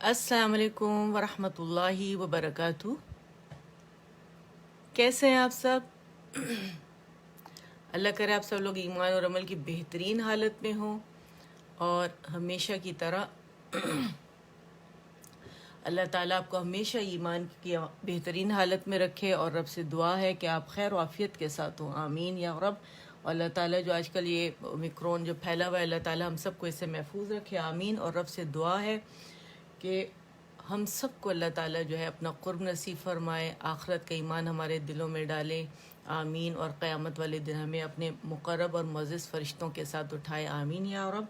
السلام علیکم ورحمۃ اللہ وبرکاتہ۔ کیسے ہیں آپ سب؟ اللہ کرے آپ سب لوگ ایمان اور عمل کی بہترین حالت میں ہوں، اور ہمیشہ کی طرح اللہ تعالیٰ آپ کو ہمیشہ ایمان کی بہترین حالت میں رکھے، اور رب سے دعا ہے کہ آپ خیر و عافیت کے ساتھ ہوں، آمین یا رب۔ اور اللہ تعالیٰ جو آج کل یہ اومیکرون جو پھیلا ہوا ہے، اللہ تعالیٰ ہم سب کو اس سے محفوظ رکھے، آمین۔ اور رب سے دعا ہے کہ ہم سب کو اللہ تعالیٰ جو ہے اپنا قرب نصیب فرمائے، آخرت کا ایمان ہمارے دلوں میں ڈالے، آمین۔ اور قیامت والے دن ہمیں اپنے مقرب اور معزز فرشتوں کے ساتھ اٹھائے، آمین یا رب۔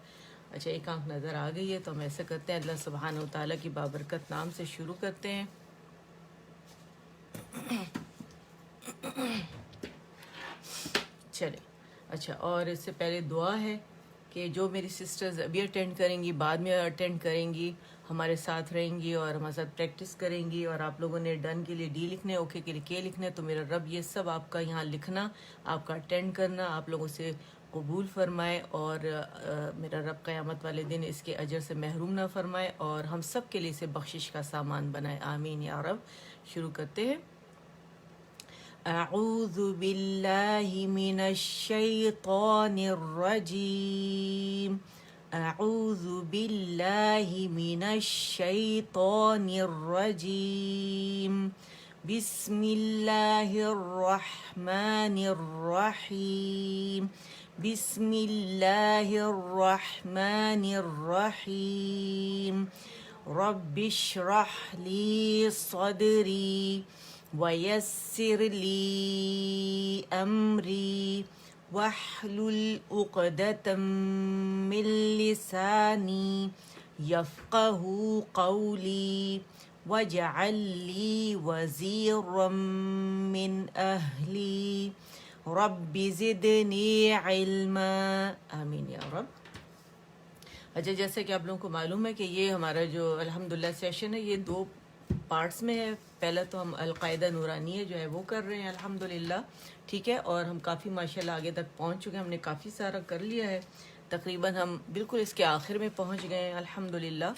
اچھا، ایک آنکھ نظر آ گئی ہے تو ہم ایسا کرتے ہیں، اللہ سبحانہ و تعالیٰ کی بابرکت نام سے شروع کرتے ہیں۔ چلے، اچھا، اور اس سے پہلے دعا ہے کہ جو میری سسٹرز ابھی اٹینڈ کریں گی، بعد میں اٹینڈ کریں گی، ہمارے ساتھ رہیں گی اور ہمارے ساتھ پریکٹس کریں گی، اور آپ لوگوں نے ڈن کے لیے ڈی لکھنے، اوکے کے لیے کے لکھنے، تو میرا رب یہ سب آپ کا یہاں لکھنا، آپ کا اٹینڈ کرنا آپ لوگوں سے قبول فرمائے، اور میرا رب قیامت والے دن اس کے اجر سے محروم نہ فرمائے، اور ہم سب کے لیے اسے بخشش کا سامان بنائے، آمین یا رب۔ شروع کرتے ہیں۔ اعوذ باللہ من الشیطان الرجیم، اعوذ باللہ من الشیطان الرجیم، بسم اللہ الرحمن الرحیم، بسم اللہ الرحمن الرحیم، رب اشرح لی صدری ویسر لی امری واحلل عقدۃ من لسانی یفقہوا قولی واجعل لی وزیرا من اہلی رب زدنی علما، آمین یا رب۔ اچھا، جیسے کہ آپ لوگوں کو معلوم ہے کہ یہ ہمارا جو الحمدللہ سیشن ہے، یہ دو پارٹس میں ہے۔ پہلا تو ہم القاعدہ نورانیہ جو ہے وہ کر رہے ہیں الحمدللہ، ٹھیک ہے، اور ہم کافی ماشاءاللہ آگے تک پہنچ چکے ہیں، ہم نے کافی سارا کر لیا ہے، تقریباً ہم بالکل اس کے آخر میں پہنچ گئے ہیں الحمدللہ،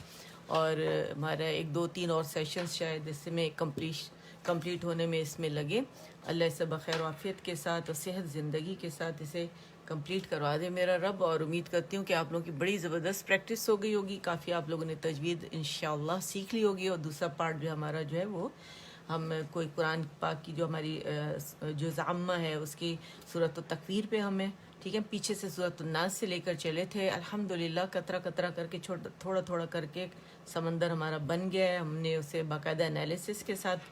اور ہمارا ایک دو تین اور سیشنز شاید اس میں کمپلیٹ ہونے میں اس میں لگے۔ اللہ اسے بخیر و عافیت کے ساتھ اور صحت زندگی کے ساتھ اسے کمپلیٹ کروا دے میرا رب، اور امید کرتی ہوں کہ آپ لوگوں کی بڑی زبردست پریکٹس ہو گئی ہوگی، کافی آپ لوگوں نے تجوید انشاءاللہ سیکھ لی ہوگی، اور دوسرا پارٹ جو ہمارا جو ہے وہ ہم کوئی قرآن پاک کی جو ہماری جو عامہ ہے اس کی سورۃ التکویر پہ ہمیں، ٹھیک ہے، پیچھے سے سورۃ الناس سے لے کر چلے تھے الحمدللہ، قطرہ قطرہ کر کے تھوڑا تھوڑا کر کے سمندر ہمارا بن گیا ہے، ہم نے اسے باقاعدہ انالیسس کے ساتھ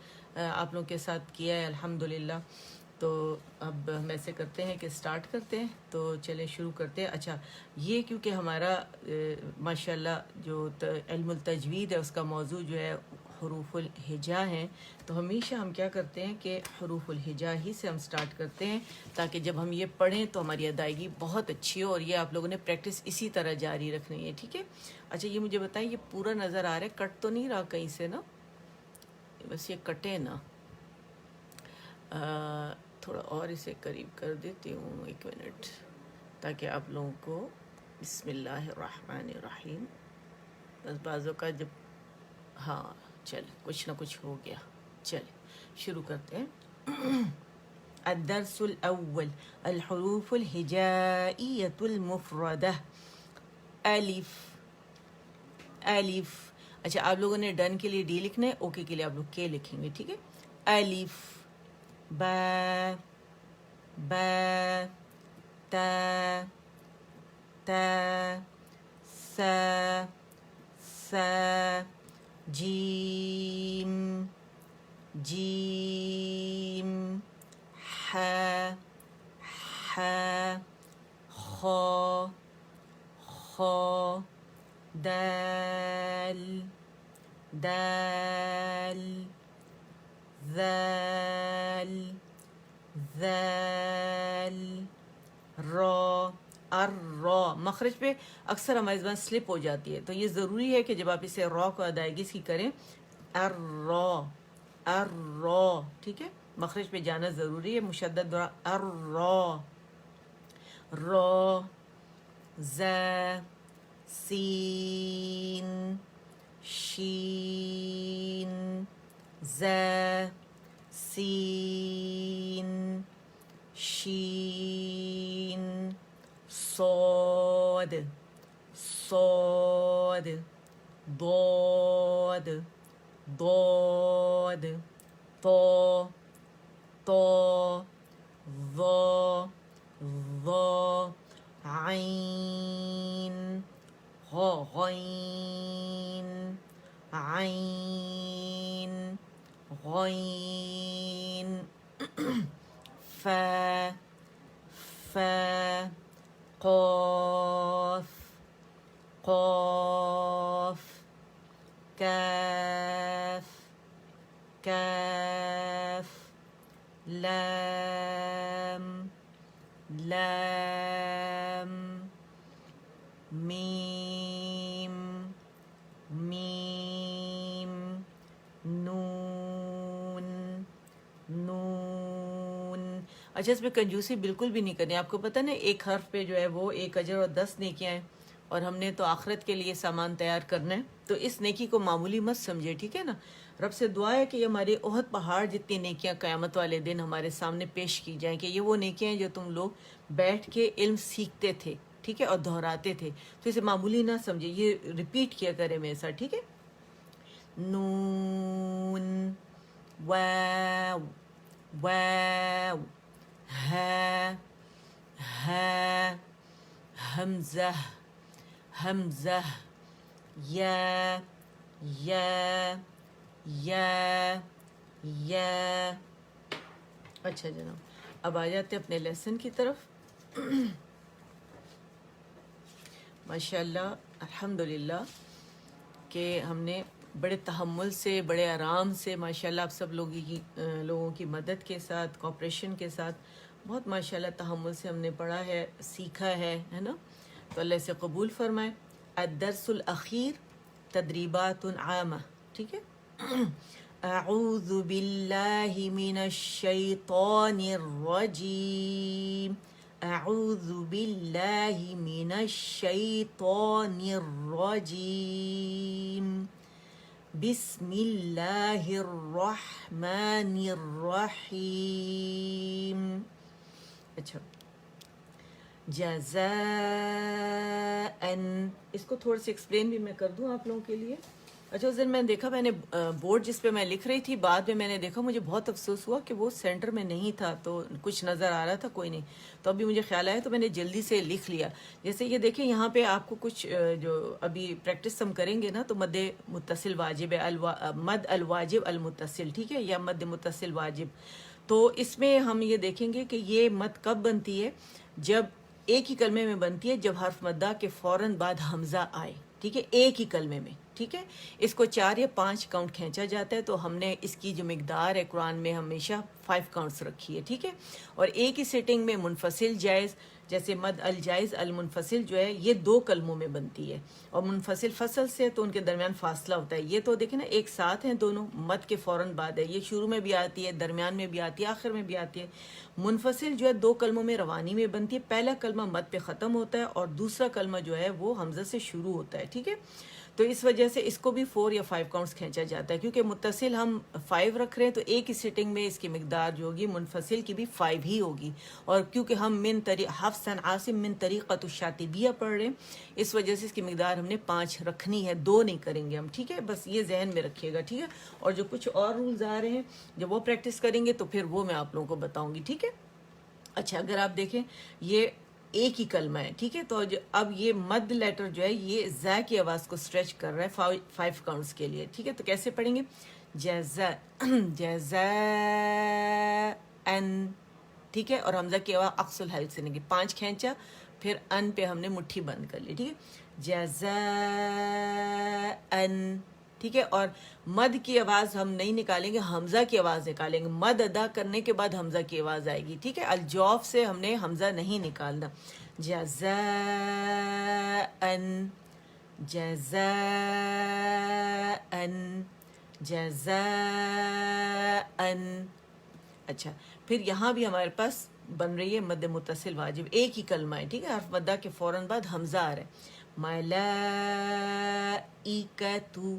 آپ لوگوں کے ساتھ کیا ہے الحمدللہ۔ تو اب ہم ایسے کرتے ہیں کہ سٹارٹ کرتے ہیں، تو چلیں شروع کرتے ہیں۔ اچھا، یہ کیونکہ ہمارا ماشاءاللہ جو علم التجوید ہے اس کا موضوع جو ہے حروف الہجا ہیں، تو ہمیشہ ہم کیا کرتے ہیں کہ حروف الہجا ہی سے ہم سٹارٹ کرتے ہیں، تاکہ جب ہم یہ پڑھیں تو ہماری ادائیگی بہت اچھی ہو، اور یہ آپ لوگوں نے پریکٹس اسی طرح جاری رکھنی ہے، ٹھیک ہے۔ اچھا، یہ مجھے بتائیں، یہ پورا نظر آ رہا ہے، کٹ تو نہیں رہا کہیں سے نا؟ بس یہ کٹے نا، تھوڑا اور اسے قریب کر دیتی ہوں، ایک منٹ، تاکہ آپ لوگوں کو بسم اللہ الرحمن الرحیم، بس بعضوں کا جب ہاں، چل کچھ نہ کچھ ہو گیا، چل شروع کرتے ہیں۔ الدرس الاول، الحروف الہجائیۃ المفردہ، الف، الف۔ اچھا، آپ لوگوں نے ڈن کے لیے ڈی لکھنا ہے، اوکے کے لیے آپ لوگ کے لکھیں گے، ٹھیک ہے۔ الف، با، با، تا، تا، سا، سا، جیم، جیم، ح، ح، خا، خا، دال، دال، ذال، ذال، را، الرا۔ مخرج پہ اکثر ہماری زبان سلپ ہو جاتی ہے، تو یہ ضروری ہے کہ جب آپ اسے را کو ادائیگی اس کی کریں، الرا، الرا، ٹھیک ہے، مخرج پہ جانا ضروری ہے، مشدد را، الرا، را، ز، سین، شین ز سین شین صاد صاد ضاد ضاد طا طا ظا ظا عین غین عین غین فا فا قاف قاف کاف کاف لام لام میم میم نون نون. اچھا اس میں کنجوسی بالکل بھی نہیں کرنی. آپ کو پتہ نا ایک حرف پہ جو ہے وہ 1 اجر اور 10 نیکیاں ہیں، اور ہم نے تو آخرت کے لیے سامان تیار کرنا ہے، تو اس نیکی کو معمولی مت سمجھے، ٹھیک ہے نا. رب سے دعا ہے کہ یہ ہمارے احد پہاڑ جتنی نیکیاں قیامت والے دن ہمارے سامنے پیش کی جائیں، کہ یہ وہ نیکیاں ہیں جو تم لوگ بیٹھ کے علم سیکھتے تھے، ٹھیک ہے، اور دہراتے تھے، تو اسے معمولی نہ سمجھے، یہ ریپیٹ کیا کرے میرے ساتھ، ٹھیک ہے. نون واو واو ہا ہا حمزہ حمزہ یا یا یا یا. اچھا جناب، اب آ جاتے اپنے لیسن کی طرف. ماشاء اللہ الحمدللہ کہ ہم نے بڑے تحمل سے، بڑے آرام سے، ماشاء اللہ آپ سب لوگوں کی مدد کے ساتھ، کوآپریشن کے ساتھ، بہت ماشاء اللہ تحمل سے ہم نے پڑھا ہے، سیکھا ہے نا. تو اللہ سے قبول فرمائے. الدرس الاخیر تدریبات عامہ، ٹھیک ہے. اعوذ باللہ من الشیطان الرجیم. اعوذ باللہ من الشیطان الرجیم. بسم اللہ الرحمن الرحیم. اچھا، جزاءً، اس کو تھوڑا سا ایکسپلین بھی میں کر دوں آپ لوگوں کے لیے. اچھا اس دن میں نے دیکھا، میں نے بورڈ جس پہ میں لکھ رہی تھی، بعد میں نے دیکھا، مجھے بہت افسوس ہوا کہ وہ سینٹر میں نہیں تھا، تو کچھ نظر آ رہا تھا، کوئی نہیں، تو ابھی مجھے خیال آیا تو میں نے جلدی سے لکھ لیا. جیسے یہ دیکھیں یہاں پہ آپ کو کچھ جو ابھی پریکٹس ہم کریں گے نا، تو مد متصل واجب ہے، مد الواجب المتصل، ٹھیک ہے، یا مد متصل واجب. تو اس میں ہم یہ دیکھیں گے کہ یہ مد کب بنتی ہے، جب ایک ہی کلمے میں بنتی ہے، جب حرف مدہ کے فوراً بعد حمزہ آئے، ٹھیک ہے، ایک ہی کلمے میں، ٹھیک ہے. اس کو 4 یا 5 کاؤنٹ کھینچا جاتا ہے، تو ہم نے اس کی جو مقدار ہے قرآن میں ہمیشہ 5 کاؤنٹس رکھی ہے، ٹھیک ہے. اور ایک ہی سیٹنگ میں منفصل جائز، جیسے مد الجائز المنفصل جو ہے یہ 2 کلموں میں بنتی ہے، اور منفصل فصل سے تو ان کے درمیان فاصلہ ہوتا ہے. یہ تو دیکھیں نا ایک ساتھ ہیں دونوں، مد کے فوراً بعد ہے، یہ شروع میں بھی آتی ہے، درمیان میں بھی آتی ہے، آخر میں بھی آتی ہے. منفصل جو ہے 2 کلموں میں روانی میں بنتی ہے. پہلا کلمہ مد پہ ختم ہوتا ہے، اور دوسرا کلمہ جو ہے وہ حمزہ سے شروع ہوتا ہے، ٹھیک ہے. تو اس وجہ سے اس کو بھی 4 یا 5 کاؤنٹس کھینچا جاتا ہے، کیونکہ متصل ہم 5 رکھ رہے ہیں، تو ایک ہی سٹنگ میں اس کی مقدار جو ہوگی منفصل کی بھی 5 ہی ہوگی. اور کیونکہ ہم حفص عن عاصم من طریقۃ الشاطبیہ پڑھ رہے ہیں، اس وجہ سے اس کی مقدار ہم نے 5 رکھنی ہے، 2 نہیں کریں گے ہم، ٹھیک ہے. بس یہ ذہن میں رکھیے گا، ٹھیک ہے. اور جو کچھ اور رولز آ رہے ہیں جب وہ پریکٹس کریں گے تو پھر وہ میں آپ لوگوں کو بتاؤں گی، ٹھیک ہے. اچھا اگر آپ دیکھیں یہ ایک ہی کلمہ ہے، ٹھیک ہے. تو اب یہ مد لیٹر جو ہے یہ زا کی آواز کو اسٹریچ کر رہا ہے 5 کاؤنٹس کے لیے، ٹھیک ہے. تو کیسے پڑھیں گے؟ جزا جزاءً، ٹھیک ہے. اور حمزہ کی آواز اقصی الحلق سے نکلی، 5 کھینچا، پھر ان پہ ہم نے مٹھی بند کر لی، ٹھیک ہے. جزاءً، ٹھیک ہے. اور مد کی آواز ہم نہیں نکالیں گے، حمزہ کی آواز نکالیں گے. مد ادا کرنے کے بعد حمزہ کی آواز آئے گی، ٹھیک ہے. الجوف سے ہم نے حمزہ نہیں نکالنا. جزاءً جزاءً جزاءً. اچھا پھر یہاں بھی ہمارے پاس بن رہی ہے مد متصل واجب، ایک ہی کلمہ ہے، ٹھیک ہے. حرف مدہ کے فوراً بعد حمزہ آ رہا ہے. ملائکتو،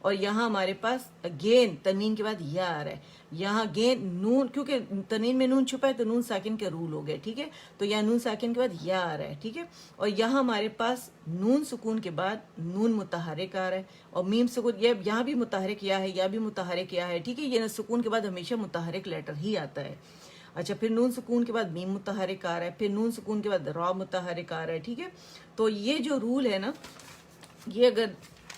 اور یہاں ہمارے پاس اگین تنوین کے بعد یا آ رہا ہے. یہاں اگین نون، کیونکہ تنوین میں نون چھپا ہے تو نون ساکن کے رول ہو گئے. ٹھیک ہے، تو یہاں نون ساکن کے بعد یا آ رہا ہے. ٹھیک ہے، اور یہاں ہمارے پاس نون سکون کے بعد نون متحرک آ رہا ہے، اور میم سکون، یہ یہاں بھی متحرک یا ہے، یا بھی متحرک یا ہے. ٹھیک ہے، یہ سکون کے بعد ہمیشہ متحرک لیٹر ہی آتا ہے. اچھا، پھر نون سکون کے بعد میم متحرک آ رہا ہے، پھر نون سکون کے بعد را متحرک آ رہا ہے. ٹھیک ہے، تو یہ جو رول ہے نا، یہ اگر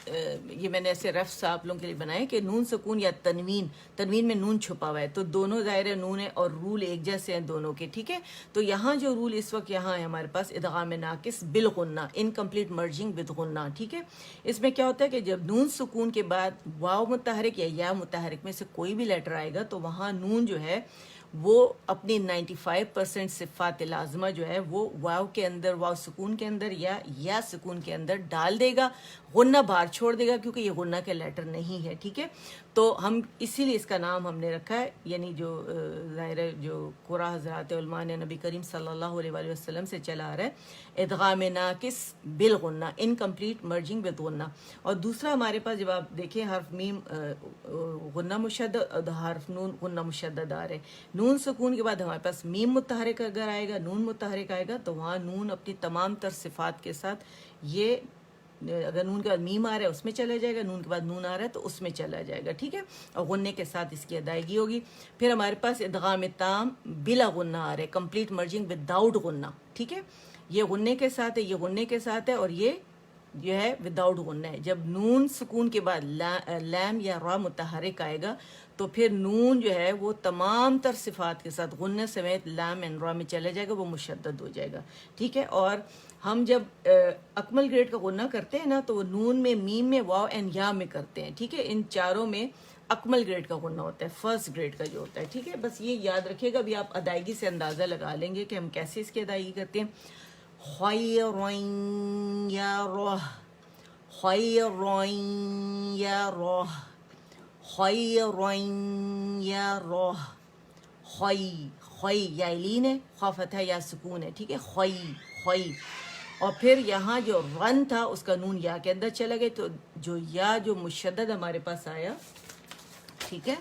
یہ میں نے ایسے رف سا آپ لوگوں کے لیے بنائے کہ نون سکون یا تنوین میں نون چھپا ہوا ہے، تو دونوں ظاہر نون ہے اور رول ایک جیسے ہیں دونوں کے. ٹھیک ہے، تو یہاں جو رول اس وقت یہاں ہے ہمارے پاس ادغام ناقص بالغنہ، انکمپلیٹ مرجنگ ود غنہ. ٹھیک ہے، اس میں کیا ہوتا ہے کہ جب نون سکون کے بعد واو متحرک یا متحرک میں سے کوئی بھی لیٹر آئے گا تو وہاں نون جو ہے وہ اپنی 95% صفات لازمہ جو ہے وہ واو کے اندر، واو سکون کے اندر یا سکون کے اندر ڈال دے گا، غنہ باہر چھوڑ دے گا کیونکہ یہ غنہ کے لیٹر نہیں ہے. ٹھیک ہے، تو ہم اسی لیے اس کا نام ہم نے رکھا ہے، یعنی جو ظاہر جو قرآن حضرات علماء نے نبی کریم صلی اللہ علیہ وآلہ وسلم سے چلا آ رہا ہے، ادغام ناقص بالغنہ، انکمپلیٹ مرجنگ ود غنہ. اور دوسرا ہمارے پاس جب آپ دیکھیں حرف میم غنہ مشدد اور حرف نون غنہ مشدد آ رہے، نون سکون کے بعد ہمارے پاس میم متحرک اگر آئے گا، نون متحرک آئے گا، تو وہاں نون اپنی تمام تر صفات کے ساتھ، یہ اگر نون کے بعد میم آ رہا ہے اس میں چلا جائے گا، نون کے بعد نون آ رہا ہے تو اس میں چلا جائے گا. ٹھیک ہے، اور غنے کے ساتھ اس کی ادائیگی ہوگی. پھر ہمارے پاس ادغام تام بلا غنہ آ رہا ہے، کمپلیٹ مرجنگ وداؤٹ غنہ. ٹھیک ہے، یہ غنے کے ساتھ ہے، یہ غنے کے ساتھ ہے، اور یہ جو ہے وداؤٹ غنہ ہے. جب نون سکون کے بعد لام یا را متحرک آئے گا تو پھر نون جو ہے وہ تمام تر صفات کے ساتھ غنہ سمیت لام اینڈ را میں چلا جائے گا، وہ مشدد ہو جائے گا. ٹھیک ہے، اور ہم جب اکمل گریڈ کا غنہ کرتے ہیں نا تو وہ نون میں، میم میں، واو اینڈ یا میں کرتے ہیں. ٹھیک ہے، ان چاروں میں اکمل گریڈ کا غنہ ہوتا ہے، فرسٹ گریڈ کا جو ہوتا ہے. ٹھیک ہے، بس یہ یاد رکھیے گا. ابھی آپ ادائیگی سے اندازہ لگا لیں گے کہ ہم کیسے اس کی ادائیگی کرتے ہیں. خیرن یا روح، خیرن یا روح، خیرن یا روح، خی یا لین ہے، خا فتح یا سکون ہے. ٹھیک ہے، خی. اور پھر یہاں جو رن تھا اس کا نون یا کے اندر چلا گیا، تو جو یا جو مشدد ہمارے پاس آیا. ٹھیک ہے،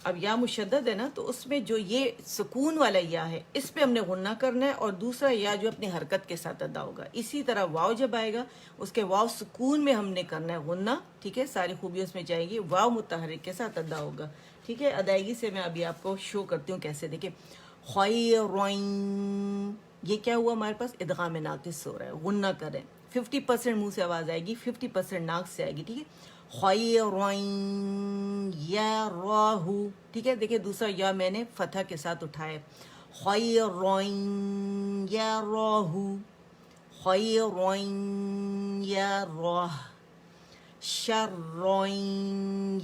اب یا مشدد ہے نا، تو اس میں جو یہ سکون والا یا ہے اس پہ ہم نے غنہ کرنا ہے، اور دوسرا یا جو اپنی حرکت کے ساتھ ادا ہوگا. اسی طرح واو جب آئے گا اس کے واو سکون میں ہم نے کرنا ہے غنہ. ٹھیک ہے، ساری خوبیوں اس میں جائے گی، واو متحرک کے ساتھ ادا ہوگا. ٹھیک ہے، ادائیگی سے میں ابھی آپ کو شو کرتی ہوں کیسے. دیکھیں، خیرن، یہ کیا ہوا ہمارے پاس، ادغام ناقص ہو رہا ہے، غنہ کریں. 50% منہ سے آواز آئے گی، 50% ناک سے آئے گی. ٹھیک ہے، خیرن یا راہ. ٹھیک ہے، دیکھیں دوسرا یا میں نے فتح کے ساتھ اٹھایا، خیرن یا راہ، خیرن یا راہ، شرن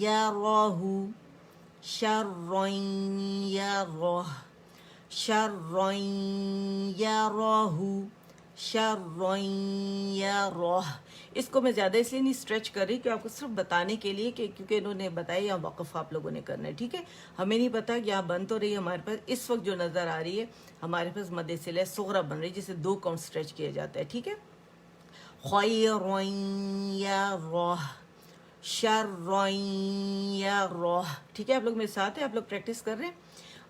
یا راہ، شرن یا راہ، شرن یا راہ، شرن یا راہ. اس کو میں زیادہ اس لیے نہیں اسٹریچ کر رہی کہ آپ کو صرف بتانے کے لیے کہ کیونکہ انہوں نے بتایا یہاں وقف آپ لوگوں نے کرنا ہے. ٹھیک ہے، ہمیں نہیں پتا کہ یہاں بن تو رہی ہے ہمارے پاس اس وقت جو نظر آ رہی ہے ہمارے پاس مد صلہ صغرا بن رہی ہے جسے 2 کاؤنٹ اسٹریچ کیا جاتا ہے. ٹھیک ہے، خیرن یا راہ، شرن یا راہ. ٹھیک ہے، آپ لوگ میرے ساتھ ہیں، آپ لوگ پریکٹس کر رہے ہیں.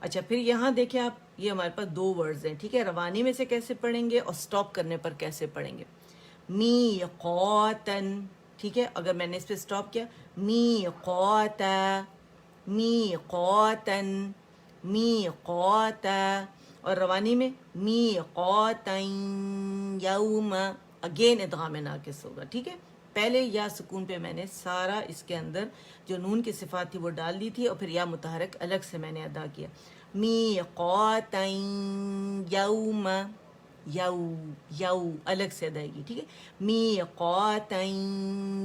اچھا، پھر یہاں دیکھیں آپ، یہ ہمارے پاس 2 ورڈز ہیں. ٹھیک ہے، روانی میں سے کیسے پڑھیں گے اور سٹاپ کرنے پر کیسے پڑھیں گے. میقاتن. ٹھیک ہے، اگر میں نے اس پہ سٹاپ کیا، میقاتا، میقاتن، میقاتا. اور روانی میں میقاتن یوم، اگین ادغام ناقص ہوگا. ٹھیک ہے، پہلے یا سکون پہ میں نے سارا اس کے اندر جو نون کی صفات تھی وہ ڈال دی تھی، اور پھر یا متحرک الگ سے میں نے ادا کیا. میقاتن یوم، یو الگ سے ادائیگی. ٹھیک ہے، میقاتن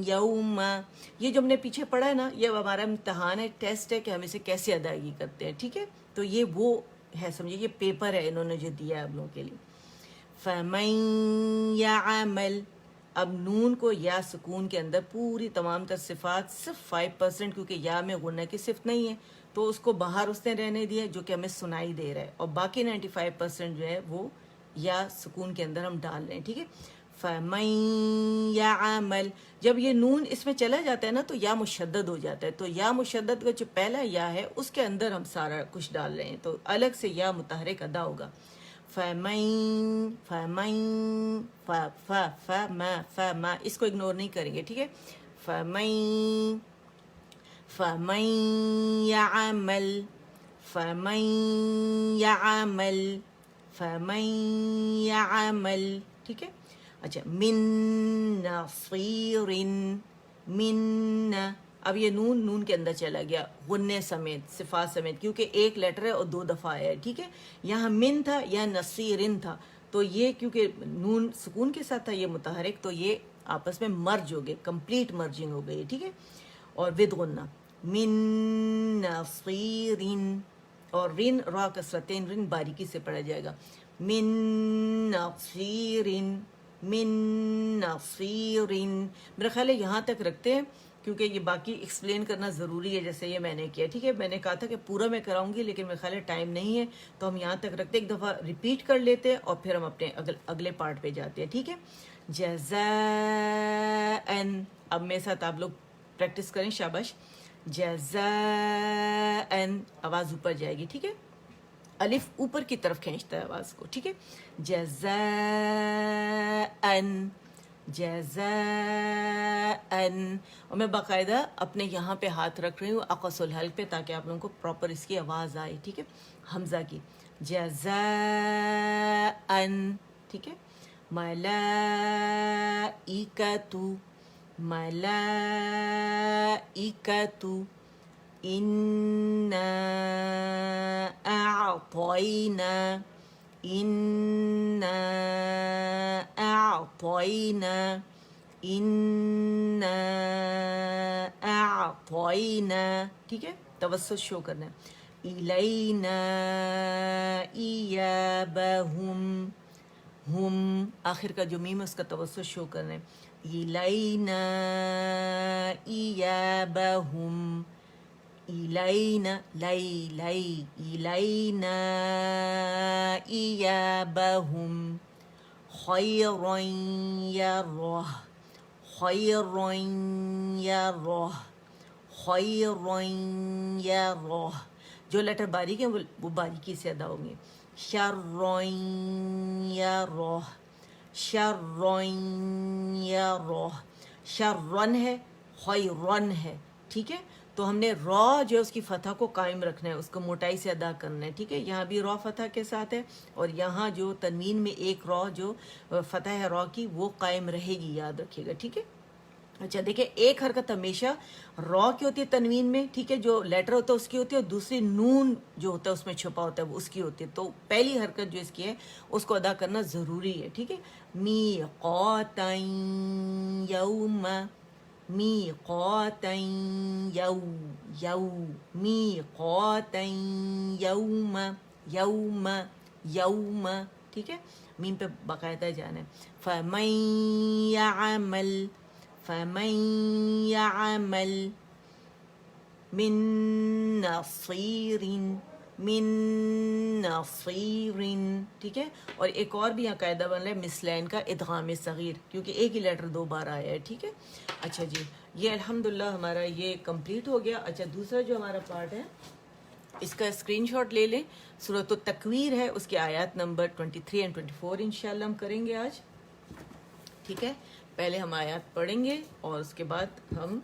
یوم. یہ جو ہم نے پیچھے پڑھا ہے نا، یہ ہمارا امتحان ہے، ٹیسٹ ہے کہ ہم اسے کیسے ادائیگی کرتے ہیں. ٹھیک ہے، تو یہ وہ ہے، سمجھے یہ پیپر ہے انہوں نے جو دیا ہے آپ لوگوں کے لیے. فَمَن يَعْمَلْ، اب نون کو یا سکون کے اندر پوری تمام تر صفات، صرف 5% کیونکہ یا میں غنہ کی صفت نہیں ہے تو اس کو باہر اس نے رہنے دیا جو کہ ہمیں سنائی دے رہا ہے، اور باقی 95% جو ہے وہ یا سکون کے اندر ہم ڈال رہے ہیں. ٹھیک ہے، فمن یعمل، جب یہ نون اس میں چلا جاتا ہے نا تو یا مشدد ہو جاتا ہے، تو یا مشدد کا جو پہلا یا ہے اس کے اندر ہم سارا کچھ ڈال رہے ہیں، تو الگ سے یا متحرک ادا ہوگا. فمن فمن ف ف فما اس کو اگنور نہیں کریں گے، ٹھیک ہے. فمن فمن یعمل فمن یعمل فمن یعمل، ٹھیک ہے. اچھا من نصیر من، اب یہ نون کے اندر چلا گیا غنے سمیت صفات سمیت، کیونکہ ایک لیٹر ہے اور 2 دفعہ آیا ہے، ٹھیک ہے. یہاں من تھا یا نصیرن تھا، تو یہ کیونکہ نون سکون کے ساتھ تھا یہ متحرک، تو یہ آپس میں مرج ہو گئے، کمپلیٹ مرجنگ ہو گئی، ٹھیک ہے. اور ود غنہ من نصیرن، اور رن را کسرتین، رن باریکی سے پڑھا جائے گا. من نصیرن من نصیرن، میرا خیال ہے یہاں تک رکھتے ہیں کیونکہ یہ باقی ایکسپلین کرنا ضروری ہے، جیسے یہ میں نے کیا، ٹھیک ہے. میں نے کہا تھا کہ پورا میں کراؤں گی لیکن میرا خیال ہے ٹائم نہیں ہے، تو ہم یہاں تک رکھتے، ایک دفعہ ریپیٹ کر لیتے ہیں اور پھر ہم اپنے اگلے پارٹ پہ جاتے ہیں، ٹھیک ہے. جزاءً، اب میرے ساتھ آپ لوگ پریکٹس کریں، شاباش. جزاءً، آواز اوپر جائے گی، ٹھیک ہے. الف اوپر کی طرف کھینچتا ہے آواز کو، ٹھیک ہے. جزاءً جزاءً، اور میں باقاعدہ اپنے یہاں پہ ہاتھ رکھ رہی ہوں اقص الحلق پہ، تاکہ آپ لوگوں کو پراپر اس کی آواز آئے، ٹھیک ہے. حمزہ کی جزاءً، ٹھیک ہے. ملائکۃ ملائکۃ انا اعطینا انا اعطینا انا اعطینا، ٹھیک ہے. توسط شو کرنا ہے. الینا ایابہم، ہم آخر کا جو میم ہے اس کا توسط شو کرنا ہے. الینا ایابہم الینا لئی لئی الینا ایابہم خیرا یرہ خیرا یرہ خیرا یرہ، جو لیٹر باریک ہیں وہ باریکی سے ادا ہوں گے. شرا یرہ شرا یرہ، شرن ہے خیرن ہے، ٹھیک ہے. تو ہم نے را جو ہے اس کی فتح کو قائم رکھنا ہے، اس کو موٹائی سے ادا کرنا ہے، ٹھیک ہے. یہاں بھی را فتح کے ساتھ ہے، اور یہاں جو تنوین میں ایک را جو فتح ہے را کی وہ قائم رہے گی، یاد رکھیے گا، ٹھیک ہے. اچھا دیکھیں، ایک حرکت ہمیشہ را کی ہوتی ہے تنوین میں، ٹھیک ہے، جو لیٹر ہوتا ہے اس کی ہوتی ہے، اور دوسری نون جو ہوتا ہے اس میں چھپا ہوتا ہے وہ اس کی ہوتی ہے. تو پہلی حرکت جو اس کی ہے اس کو ادا کرنا ضروری ہے، ٹھیک ہے. میقاتً یوم میقاتً میقاتً یوم یوم یوم، ٹھیک ہے. میم پہ باقاعدہ جانا ہے. فمن یعمل فمن یعمل من نصیر من نصیر، ٹھیک ہے. اور ایک اور بھی یہاں قاعدہ بن رہا ہے مثلین کا، ادغام صغیر، کیونکہ ایک ہی لیٹر 2 بار آیا ہے، ٹھیک ہے. اچھا جی، یہ الحمدللہ ہمارا یہ کمپلیٹ ہو گیا. اچھا دوسرا جو ہمارا پارٹ ہے اس کا اسکرین شاٹ لے لیں. سورۃ التکویر ہے، اس کے آیات نمبر 23 اور 24 انشاءاللہ ہم کریں گے آج، ٹھیک ہے. پہلے ہم آیات پڑھیں گے اور اس کے بعد ہم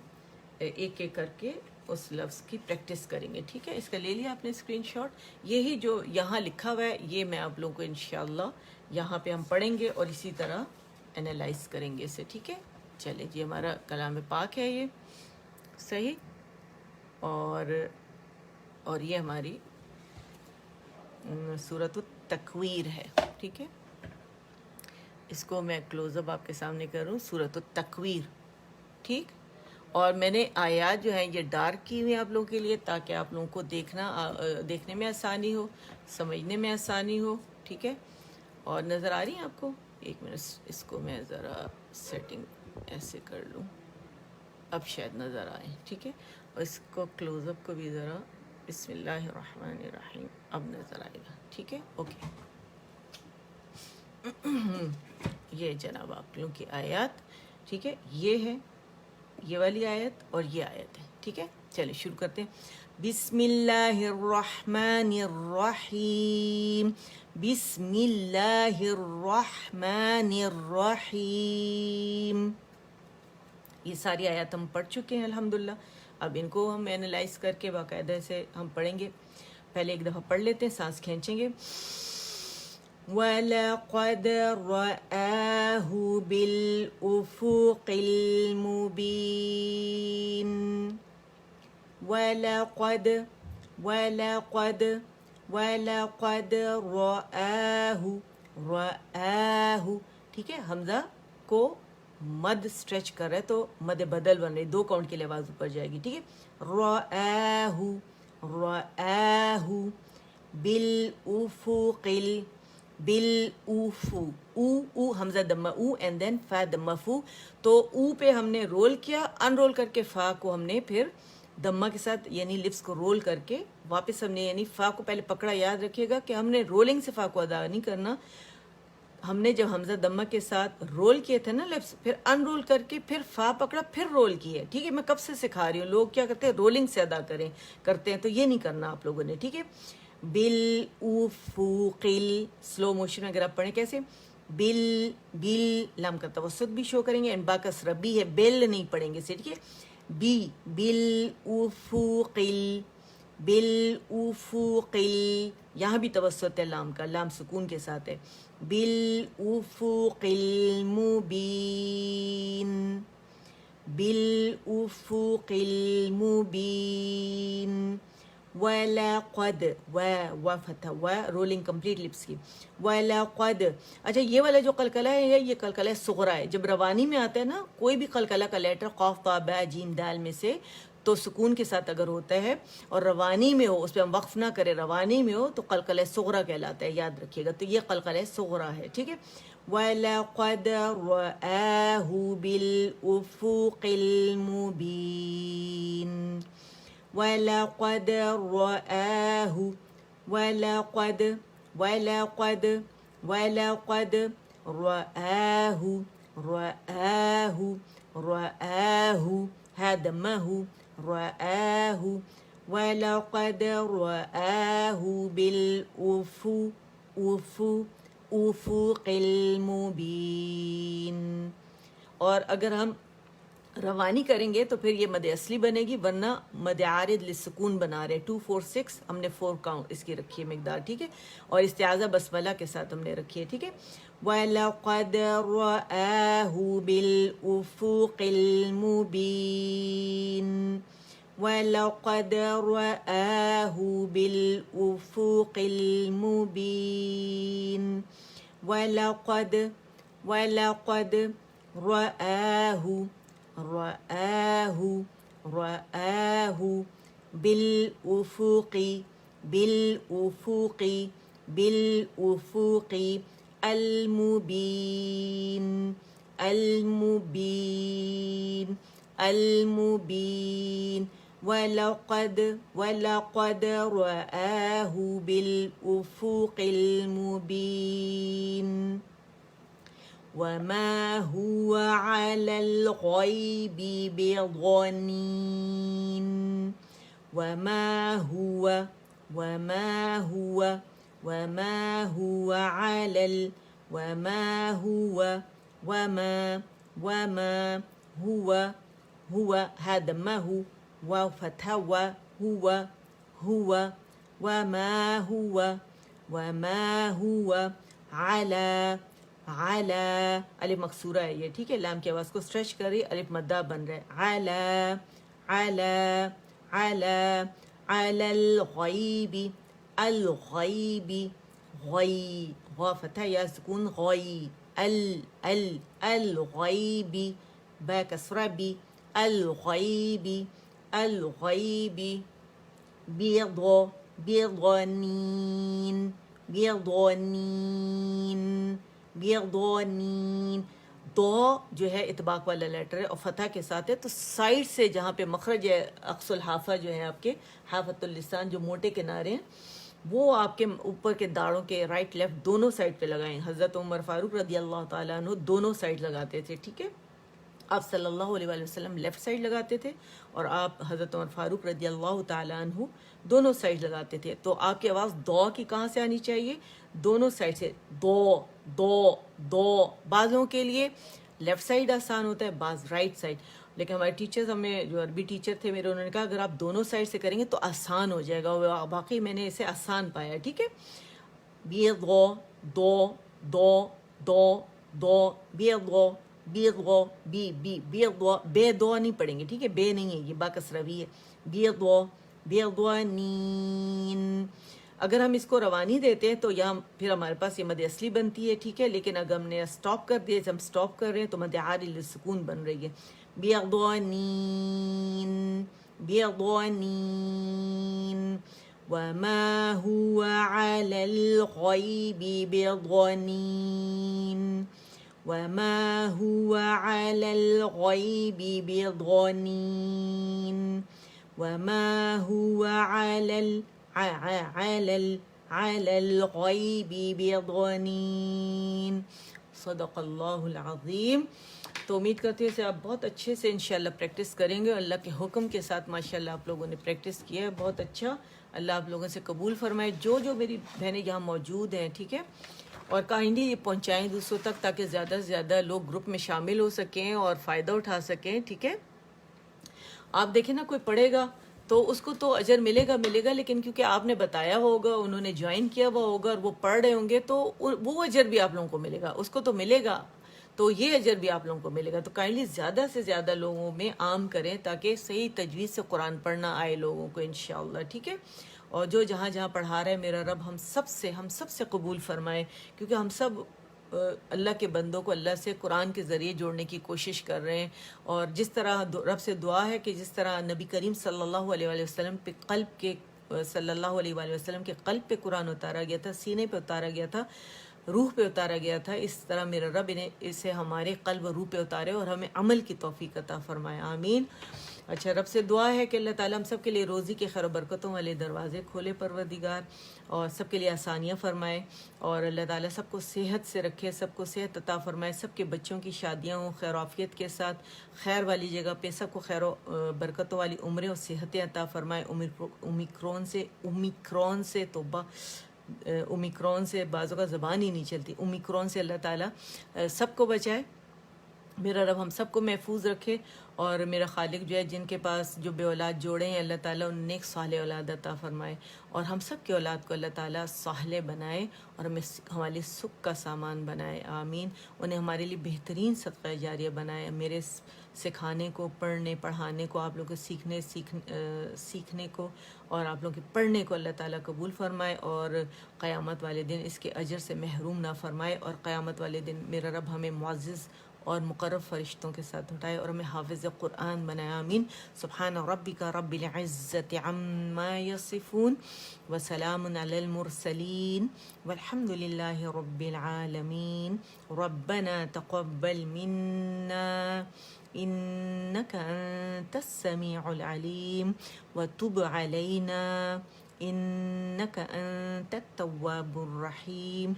ایک ایک کر کے اس لفظ کی پریکٹس کریں گے، ٹھیک ہے. اس کا لے لیا آپ نے اسکرین شاٹ. یہی جو یہاں لکھا ہوا ہے یہ میں آپ لوگوں کو انشاءاللہ یہاں پہ ہم پڑھیں گے اور اسی طرح انالائز کریں گے اسے، ٹھیک ہے. چلے جی، ہمارا کلام پاک ہے یہ، صحیح. اور یہ ہماری سورۃ التکویر ہے، ٹھیک ہے. اس کو میں کلوز اپ آپ کے سامنے کروں، سورۃ التکویر، ٹھیک. اور میں نے آیات جو ہیں یہ ڈارک کی ہوئی ہیں آپ لوگوں کے لیے، تاکہ آپ لوگوں کو دیکھنے میں آسانی ہو، سمجھنے میں آسانی ہو، ٹھیک ہے. اور نظر آ رہی ہیں آپ کو؟ ایک منٹ، اس کو میں ذرا سیٹنگ ایسے کر لوں، اب شاید نظر آئے، ٹھیک ہے. اور اس کو کلوز اپ کو بھی ذرا، بسم اللہ الرحمن الرحیم، اب نظر آئے گا، ٹھیک ہے. اوکے. یہ جناب آپ لوگوں کی آیات، ٹھیک ہے، یہ ہے یہ والی آیت اور یہ آیت ہے، ٹھیک ہے. چلیں شروع کرتے ہیں. بسم اللہ الرحمن الرحیم، بسم اللہ الرحمن الرحیم. یہ ساری آیات ہم پڑھ چکے ہیں الحمدللہ. اب ان کو ہم اینالائز کر کے باقاعدہ سے ہم پڑھیں گے. پہلے ایک دفعہ پڑھ لیتے ہیں، سانس کھینچیں گے. وَلَقَدْ رَآهُ بِالْأُفُقِ الْمُبِينِ. وَلَقَدْ رآہ، ٹھیک ہے. حمزہ کو مد اسٹریچ کر رہا ہے تو مد بدل بن رہی، 2 کاؤنٹ کے لیے آواز اوپر جائے گی، ٹھیک ہے. رآہ بالافق بالافو، او حمزہ دمہ او اینڈ دین فا دمہ فو. تو او پہ ہم نے رول کیا، ان رول کر کے فا کو ہم نے پھر دمہ کے ساتھ یعنی لپس کو رول کر کے واپس ہم نے یعنی فا کو پہلے پکڑا. یاد رکھیے گا کہ ہم نے رولنگ سے فا کو ادا نہیں کرنا. ہم نے جب حمزہ دمہ کے ساتھ رول کیے تھے نا لپس، پھر ان رول کر کے پھر فا پکڑا پھر رول کیے، ٹھیک ہے. میں کب سے سکھا رہی ہوں، لوگ کیا کرتے ہیں رولنگ سے ادا کرتے ہیں، تو یہ نہیں کرنا آپ لوگوں نے، ٹھیک ہے. بالافق، سلو موشن میں اگر آپ پڑھیں کیسے، بل لام کا توسط بھی شو کریں گے، اینڈ با کسرہ بھی ہے، بیل نہیں پڑھیں گے، ٹھیک ہے. بالافق بالافق، یہاں بھی توسط ہے لام کا، لام سکون کے ساتھ ہے. بالافق المبین، بالافق المبین. وَلَقَدْ و فتح و رولنگ کمپلیٹ لپس کی. وَلَقَدْ، اچھا یہ والا جو قلقلہ ہے یہ قلقلہ صغرا ہے. جب روانی میں آتا ہے نا کوئی بھی قلقلہ کا لیٹر قاف طا با جیم دال میں سے، تو سکون کے ساتھ اگر ہوتا ہے اور روانی میں ہو، اس پہ ہم وقف نہ کریں، روانی میں ہو تو قلقلہ صغرا کہلاتا ہے، یاد رکھیے گا. تو یہ قلقلہ صغرا ہے، ٹھیک ہے. وَلَقَدْ رَآهُ بِالْأُفُقِ الْمُبِينِ. وَلَقَدْ رَآهُ وَلَقَدْ رَآهُ رآه ها دمه رآه. وَلَقَدْ رَآهُ بالأفق المبين. اور اگر ہم روانی کریں گے تو پھر یہ مد اصلی بنے گی، ورنہ مد عارض للسکون بنا رہے. 2 4 6 ہم نے 4 کاؤنٹ اس کی رکھی ہے مقدار، ٹھیک ہے. اور استعاذہ بسملہ کے ساتھ ہم نے رکھی ہے، ٹھیک ہے. وَلَقَدْ رَآهُ بِالْأُفُقِ الْمُبِينِ. وَلَقَدْ رَآهُ بِالْأُفُقِ الْمُبِينِ. وَلَقَدْ رآه بالأفق المبين. وَلَقَدْ رآه بالأفق المبين. وَمَا هُوَ عَلَى الْغَيْبِ بِضَنِينٍ. وَمَا هُوَ عَلَى وَمَا هُوَ ها دمه وفتح هو وما هو على الف مقصورہ ہے یہ، ٹھیک ہے. لام کی آواز کو اسٹریچ کر رہی، الف مدہ بن رہا ہے. على الغیب غی غا فتح یا سکون غی الغیب با کسرہ بی الغیب بیضانین. دو جو ہے اطباق والا لیٹر ہے اور فتح کے ساتھ ہے، تو سائڈ سے جہاں پہ مخرج ہے اقصى الحافہ جو ہے آپ کے حافۃ اللسان جو موٹے کنارے ہیں، وہ آپ کے اوپر کے داڑھوں کے رائٹ لیفٹ دونوں سائڈ پہ لگائیں. حضرت عمر فاروق رضی اللہ تعالیٰ عنہ دونوں سائڈ لگاتے تھے. ٹھیک ہے، آپ صلی اللہ علیہ وآلہ وسلم لیفٹ سائڈ لگاتے تھے اور آپ حضرت عمر فاروق رضی اللہ تعالیٰ عنہ دونوں سائڈ لگاتے تھے. تو آپ کی آواز دو کی کہاں سے آنی چاہیے؟ دونوں سائڈ سے. دو دو دو. بعض لوگوں کے لیے لیفٹ سائڈ آسان ہوتا ہے، بعض رائٹ سائڈ. لیکن ہمارے ٹیچرز، ہمیں جو عربی ٹیچر تھے میرے، انہوں نے کہا اگر آپ دونوں سائڈ سے کریں گے تو آسان ہو جائے گا. باقی میں نے اسے آسان پایا. ٹھیک ہے، بی دو دو دو دو دو بی دو بی دو بی بی بی دو. بے دو نہیں پڑھیں گے. ٹھیک ہے، بے نہیں ہے، یہ با کسروی ہے. بی دو بی دو نین. اگر ہم اس کو روانی دیتے ہیں تو یہاں پھر ہمارے پاس یہ مد اصلی بنتی ہے. ٹھیک ہے، لیکن اگر ہم نے سٹاپ کر دیا، جب ہم سٹاپ کر رہے ہیں تو مد عاری للسکون بن رہی ہے. بیضانین بیضانین. وما هو على الغيب بضنين وما هو على الغيب بضنين وما هو على الغيب بضنين. صدق اللہ العظیم. تو امید کرتے ہیں اسے آپ بہت اچھے سے انشاءاللہ پریکٹس کریں گے. اللہ کے حکم کے ساتھ ماشاءاللہ آپ لوگوں نے پریکٹس کیا ہے، بہت اچھا. اللہ آپ لوگوں سے قبول فرمائے. جو میری بہنیں یہاں موجود ہیں، ٹھیک ہے، اور کائنڈلی یہ پہنچائیں دوسروں تک تاکہ زیادہ سے زیادہ لوگ گروپ میں شامل ہو سکیں اور فائدہ اٹھا سکیں. ٹھیک ہے، آپ دیکھیں نا، کوئی پڑھے گا تو اس کو تو اجر ملے گا، لیکن کیونکہ آپ نے بتایا ہوگا، انہوں نے جوائن کیا ہوا ہوگا اور وہ پڑھ رہے ہوں گے تو وہ اجر بھی آپ لوگوں کو ملے گا. اس کو تو ملے گا، تو یہ اجر بھی آپ لوگوں کو ملے گا. تو کائنڈلی زیادہ سے زیادہ لوگوں میں عام کریں تاکہ صحیح تجوید سے قرآن پڑھنا آئے لوگوں کو انشاءاللہ. ٹھیک ہے، اور جو جہاں جہاں پڑھا رہا ہے میرا رب ہم سب سے قبول فرمائے، کیونکہ ہم سب اللہ کے بندوں کو اللہ سے قرآن کے ذریعے جوڑنے کی کوشش کر رہے ہیں. اور جس طرح رب سے دعا ہے کہ جس طرح نبی کریم صلی اللہ علیہ وآلہ وسلم پہ صلی اللہ علیہ وآلہ وسلم کے قلب پہ قرآن اتارا گیا تھا، سینے پہ اتارا گیا تھا، روح پہ اتارا گیا تھا، اس طرح میرا رب اسے ہمارے قلب و روح پہ اتارے اور ہمیں عمل کی توفیق عطا فرمائے. آمین. اچھا، رب سے دعا ہے کہ اللہ تعالیٰ ہم سب کے لیے روزی کے خیر و برکتوں والے دروازے کھولے پروردگار، اور سب کے لیے آسانیاں فرمائے، اور اللہ تعالیٰ سب کو صحت سے رکھے، سب کو صحت عطا فرمائے، سب کے بچوں کی شادیاں ہوں خیر و عافیت کے ساتھ، خیر والی جگہ پہ، سب کو خیر و برکتوں والی عمریں اور صحتیں عطا فرمائے. اومیکرون سے توبہ، اومیکرون سے بعضوں کا زبان ہی نہیں چلتی، اومیکرون سے اللہ تعالیٰ سب کو بچائے. میرا رب ہم سب کو محفوظ رکھے، اور میرا خالق جو ہے جن کے پاس جو بے اولاد جوڑے ہیں اللہ تعالیٰ ان نیک صالح اولاد عطا فرمائے، اور ہم سب کے اولاد کو اللہ تعالیٰ صالح بنائے اور ہمیں ہمارے سکھ کا سامان بنائے. آمین. انہیں ہمارے لیے بہترین صدقہ جاریہ بنائے. میرے سکھانے کو، پڑھنے پڑھانے کو، آپ لوگوں کو سیکھنے کو اور آپ لوگوں کے پڑھنے کو اللہ تعالیٰ قبول فرمائے، اور قیامت والے دن اس کے اجر سے محروم نہ فرمائے. اور قیامت والے دن میرا رب ہمیں معزز اور مقرب فرشتوں کے ساتھ اٹھائے اور ہمیں حافظ قرآن بنائے. آمین. سبحان ربک رب العزت عما یصفون وسلام علی المرسلین والحمد للہ رب العالمین. ربنا تقبل منا انك انت السميع العليم وتب علينا انك انت التواب الرحيم.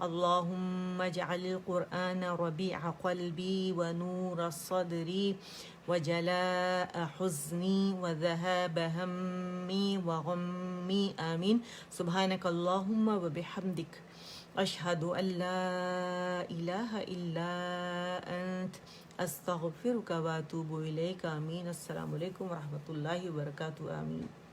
اللهم اجعل القرآن ربيع قلبي ونور صدري وجلاء حزني وذهاب همي وغمي. آمين. سبحانك اللهم وبحمدك أشهد أن لا إله إلا أنت أستغفرك وأتوب إليك. آمين. السلام علیکم ورحمۃ اللہ وبرکاتہ. آمین.